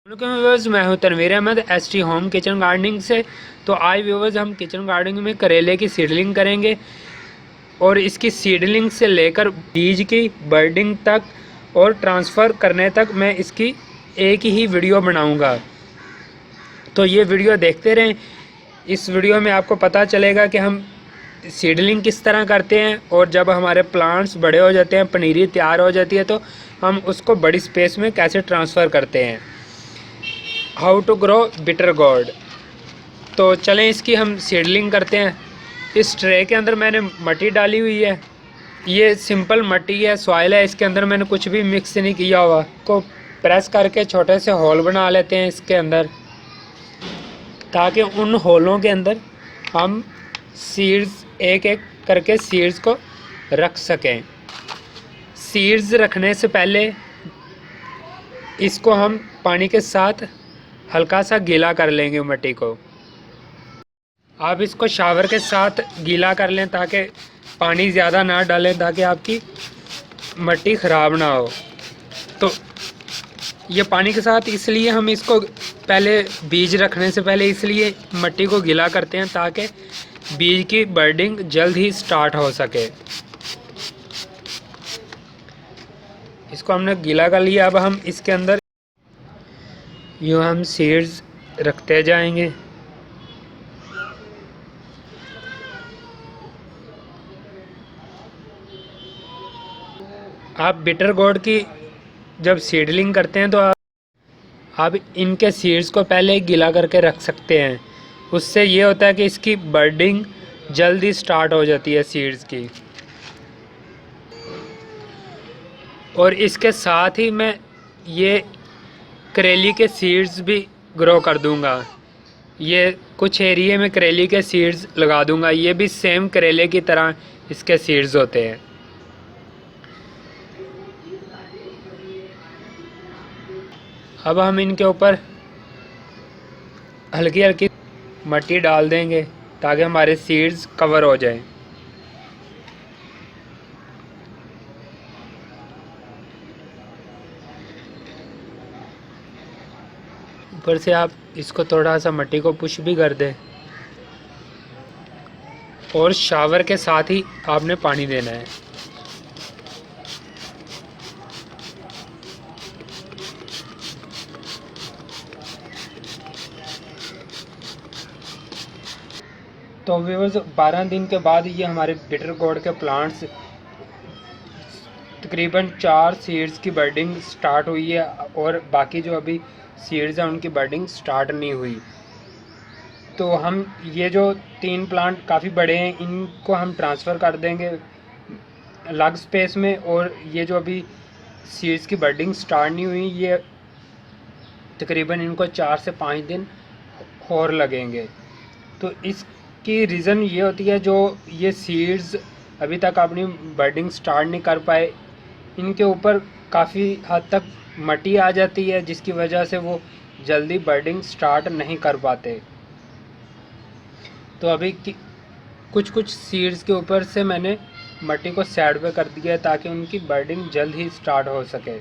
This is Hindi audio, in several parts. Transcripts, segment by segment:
व्यूवर्स, मैं हूं Tanvir Ahmed ST home kitchen gardening से। तो आज व्यूवर्स हम किचन गार्डनिंग में करेले की सीडलिंग करेंगे और इसकी सीडलिंग से लेकर बीज की बर्डिंग तक और ट्रांसफ़र करने तक मैं इसकी एक ही वीडियो बनाऊंगा। तो ये वीडियो देखते रहें। इस वीडियो में आपको पता चलेगा कि हम सीडलिंग किस तरह करते हैं और जब हमारे प्लांट्स बड़े हो जाते हैं, पनीरी तैयार हो जाती है, तो हम उसको बड़ी स्पेस में कैसे ट्रांसफ़र करते हैं। How to grow bitter gourd. तो चलें इसकी हम सीडलिंग करते हैं। इस ट्रे के अंदर मैंने मट्टी डाली हुई है। ये सिंपल मट्टी है, सॉइल है, इसके अंदर मैंने कुछ भी मिक्स नहीं किया हुआ। को प्रेस करके छोटे से होल बना लेते हैं इसके अंदर, ताकि उन होलों के अंदर हम सीड्स एक एक करके सीड्स को रख सकें। सीड्स रखने से पहले इसको हम पानी के साथ हल्का सा गीला कर लेंगे मट्टी को। आप इसको शावर के साथ गीला कर लें ताकि पानी ज़्यादा ना डालें, ताकि आपकी मट्टी ख़राब ना हो। तो ये पानी के साथ इसलिए हम इसको पहले बीज रखने से पहले इसलिए मट्टी को गीला करते हैं ताकि बीज की बर्डिंग जल्द ही स्टार्ट हो सके। इसको हमने गीला कर लिया। अब हम इसके अंदर यूँ हम सीड्स रखते जाएंगे। आप बिटर गोर्ड की जब सीडलिंग करते हैं तो आप इनके सीड्स को पहले गीला करके रख सकते हैं। उससे ये होता है कि इसकी बर्डिंग जल्दी स्टार्ट हो जाती है सीड्स की। और इसके साथ ही मैं ये करेली के सीड्स भी ग्रो कर दूंगा। ये कुछ एरिया में करेली के सीड्स लगा दूंगा। ये भी सेम करेले की तरह इसके सीड्स होते हैं। अब हम इनके ऊपर हल्की हल्की मट्टी डाल देंगे ताकि हमारे सीड्स कवर हो जाएं। ऊपर से आप इसको थोड़ा सा मट्टी को पुश भी कर दें और शावर के साथ ही आपने पानी देना है। तो व्यूअर्स, 12 दिन के बाद ये हमारे बिटर गोर्ड के प्लांट्स तकरीबन 4 सीड्स की बर्डिंग स्टार्ट हुई है और बाकी जो अभी सीड्स हैं उनकी बर्डिंग स्टार्ट नहीं हुई। तो हम ये जो 3 प्लांट काफ़ी बड़े हैं, इनको हम ट्रांसफ़र कर देंगे अलग स्पेस में। और ये जो अभी सीड्स की बर्डिंग स्टार्ट नहीं हुई, ये तकरीबन इनको 4 से 5 दिन और लगेंगे। तो इसकी रीज़न ये होती है, जो ये सीड्स अभी तक अपनी बर्डिंग स्टार्ट नहीं कर पाए, इनके ऊपर काफ़ी हद तक मट्टी आ जाती है, जिसकी वजह से वो जल्दी बर्डिंग स्टार्ट नहीं कर पाते। तो अभी कुछ कुछ सीड्स के ऊपर से मैंने मट्टी को साइड पे कर दिया है ताकि उनकी बर्डिंग जल्द ही स्टार्ट हो सके।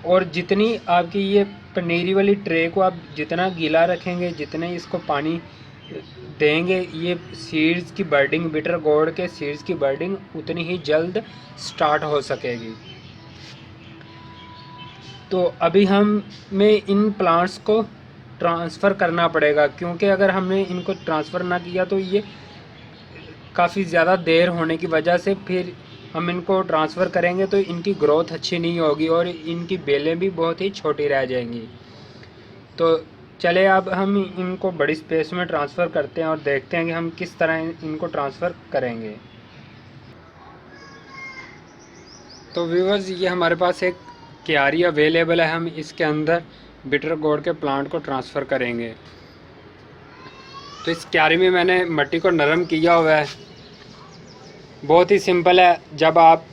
और जितनी आपकी ये पनीरी वाली ट्रे को आप जितना गीला रखेंगे, जितने इसको पानी देंगे, ये सीड्स की बर्डिंग, बिटर गोर्ड के सीड्स की बर्डिंग उतनी ही जल्द स्टार्ट हो सकेगी। तो अभी हमें इन प्लांट्स को ट्रांसफ़र करना पड़ेगा, क्योंकि अगर हमने इनको ट्रांसफ़र ना किया तो ये काफ़ी ज़्यादा देर होने की वजह से फिर हम इनको ट्रांसफ़र करेंगे तो इनकी ग्रोथ अच्छी नहीं होगी और इनकी बेलें भी बहुत ही छोटी रह जाएंगी। तो चले अब हम इनको बड़ी स्पेस में ट्रांसफ़र करते हैं और देखते हैं कि हम किस तरह इनको ट्रांसफ़र करेंगे। तो व्यूअर्स, ये हमारे पास एक क्यारी अवेलेबल है। हम इसके अंदर बिटर गोर्ड के प्लांट को ट्रांसफ़र करेंगे। तो इस क्यारी में मैंने मट्टी को नरम किया हुआ है। बहुत ही सिंपल है। जब आप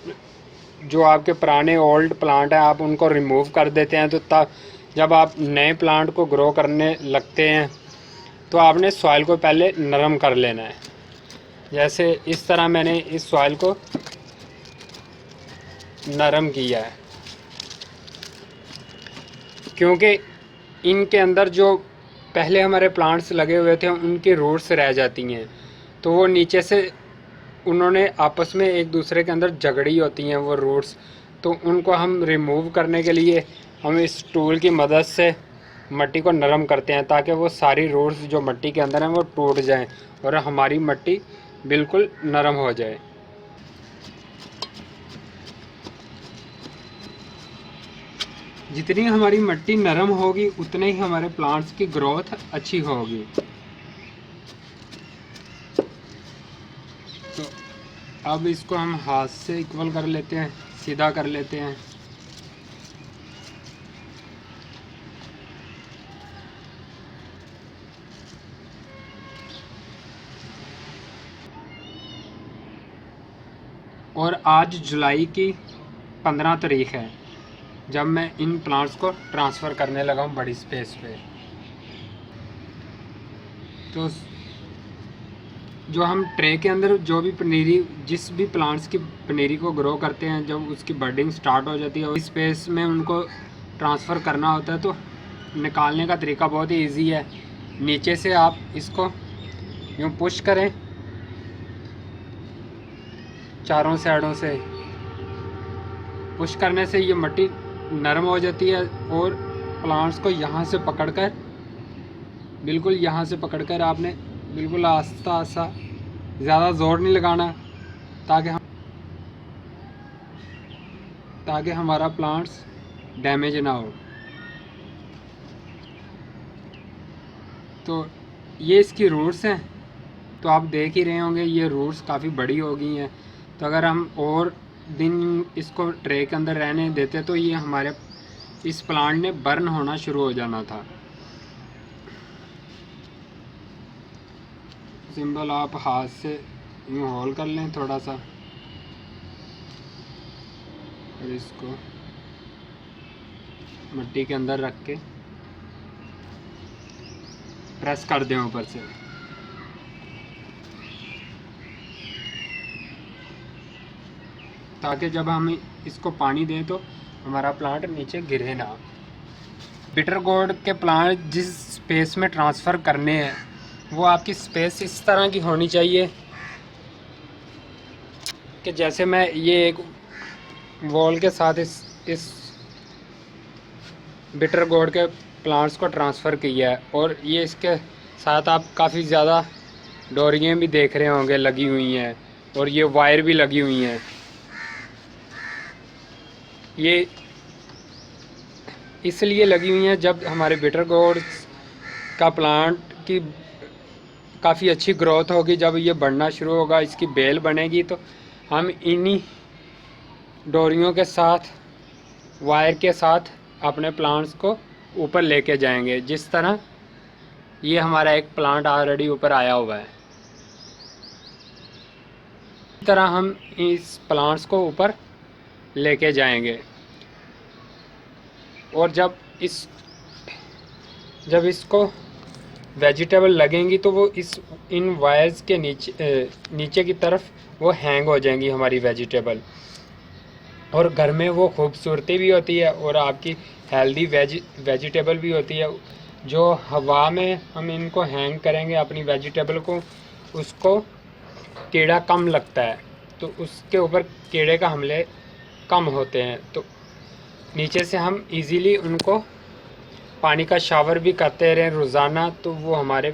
जो आपके पुराने ओल्ड प्लांट हैं आप उनको रिमूव कर देते हैं, तो तब जब आप नए प्लांट को ग्रो करने लगते हैं तो आपने सॉइल को पहले नरम कर लेना है। जैसे इस तरह मैंने इस सॉइल को नरम किया है। क्योंकि इनके अंदर जो पहले हमारे प्लांट्स लगे हुए थे उनकी रूट्स रह जाती हैं, तो वो नीचे से उन्होंने आपस में एक दूसरे के अंदर झगड़ी होती हैं वो रूट्स। तो उनको हम रिमूव करने के लिए हम इस टूल की मदद से मिट्टी को नरम करते हैं, ताकि वो सारी रूट्स जो मिट्टी के अंदर हैं वो टूट जाएं और हमारी मिट्टी बिल्कुल नरम हो जाए। जितनी हमारी मिट्टी नरम होगी उतने ही हमारे प्लांट्स की ग्रोथ अच्छी होगी। तो अब इसको हम हाथ से इक्वल कर लेते हैं, सीधा कर लेते हैं। और आज जुलाई की 15 तारीख है जब मैं इन प्लांट्स को ट्रांसफ़र करने लगा हूँ बड़ी स्पेस पे। तो जो हम ट्रे के अंदर जो भी पनीरी, जिस भी प्लांट्स की पनीरी को ग्रो करते हैं, जब उसकी बर्डिंग स्टार्ट हो जाती है और इस स्पेस में उनको ट्रांसफ़र करना होता है, तो निकालने का तरीका बहुत ही ईजी है। नीचे से आप इसको यूँ पुश करें चारों साइडों से, पुश करने से ये मिट्टी नरम हो जाती है और प्लांट्स को यहाँ से पकड़कर, बिल्कुल यहाँ से पकड़कर आपने बिल्कुल आस्ता आस्ता, ज़्यादा ज़ोर नहीं लगाना, ताकि हमारा प्लांट्स डैमेज ना हो। तो ये इसकी रूट्स हैं, तो आप देख ही रहे होंगे ये रूट्स काफ़ी बड़ी हो गई हैं। तो अगर हम और दिन इसको ट्रे के अंदर रहने देते तो ये हमारे इस प्लांट ने बर्न होना शुरू हो जाना था। सिंपल आप हाथ से यूँ होल कर लें थोड़ा सा और इसको मिट्टी के अंदर रख के प्रेस कर दें ऊपर से। ताकि जब हम इसको पानी दें तो हमारा प्लांट नीचे गिरे ना। बिटर गोर्ड के प्लांट जिस स्पेस में ट्रांसफ़र करने हैं वो आपकी स्पेस इस तरह की होनी चाहिए कि जैसे मैं ये एक वॉल के साथ इस बिटर गोर्ड के प्लांट्स को ट्रांसफ़र किया है, और ये इसके साथ आप काफ़ी ज़्यादा डोरियाँ भी देख रहे होंगे लगी हुई हैं, और ये वायर भी लगी हुई हैं। ये इसलिए लगी हुई हैं, जब हमारे बिटर गोर्ड का प्लांट की काफ़ी अच्छी ग्रोथ होगी, जब ये बढ़ना शुरू होगा, इसकी बेल बनेगी, तो हम इन्हीं डोरियों के साथ, वायर के साथ अपने प्लांट्स को ऊपर लेके जाएंगे। जिस तरह ये हमारा एक प्लांट ऑलरेडी ऊपर आया हुआ है, इस तरह हम इस प्लांट्स को ऊपर लेके जाएंगे। और जब इसको वेजिटेबल लगेंगी तो वो इन वायर्स के नीचे की तरफ वो हैंग हो जाएंगी हमारी वेजिटेबल, और घर में वो खूबसूरती भी होती है और आपकी हेल्दी वेजिटेबल भी होती है। जो हवा में हम इनको हैंग करेंगे अपनी वेजिटेबल को, उसको कीड़ा कम लगता है, तो उसके ऊपर कीड़े का हमले कम होते हैं। तो नीचे से हम इजीली उनको पानी का शावर भी करते रहें रोज़ाना, तो वो हमारे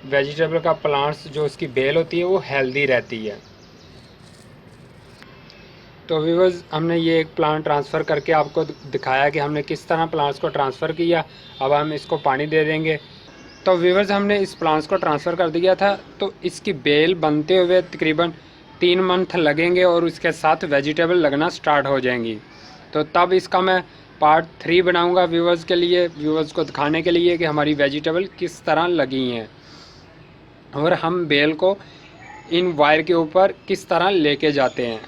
वेजिटेबल का प्लांट्स जो उसकी बेल होती है वो हेल्दी रहती है। तो व्यूअर्स, हमने ये एक प्लांट ट्रांसफ़र करके आपको दिखाया कि हमने किस तरह प्लांट्स को ट्रांसफ़र किया। अब हम इसको पानी दे देंगे। तो व्यूअर्स, हमने इस प्लांट्स को ट्रांसफ़र कर दिया था, तो इसकी बेल बनते हुए तकरीबन 3 मंथ लगेंगे और उसके साथ वेजिटेबल लगना स्टार्ट हो जाएंगी। तो तब इसका मैं पार्ट 3 बनाऊंगा व्यूअर्स के लिए, व्यूअर्स को दिखाने के लिए कि हमारी वेजिटेबल किस तरह लगी हैं और हम बेल को इन वायर के ऊपर किस तरह लेके जाते हैं।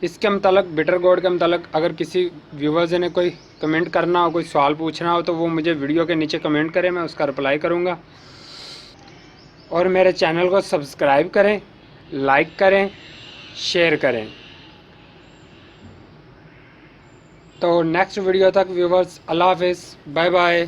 इसके मतलब बिटर गोर्ड के मतलब अगर किसी व्यूवर्स ने कोई कमेंट करना हो, कोई सवाल पूछना हो, तो वो मुझे वीडियो के नीचे कमेंट करें, मैं उसका रिप्लाई करूँगा। और मेरे चैनल को सब्सक्राइब करें, लाइक करें, शेयर करें। तो नेक्स्ट वीडियो तक व्यूवर्स, अल्लाह हाफिज़, बाय बाय।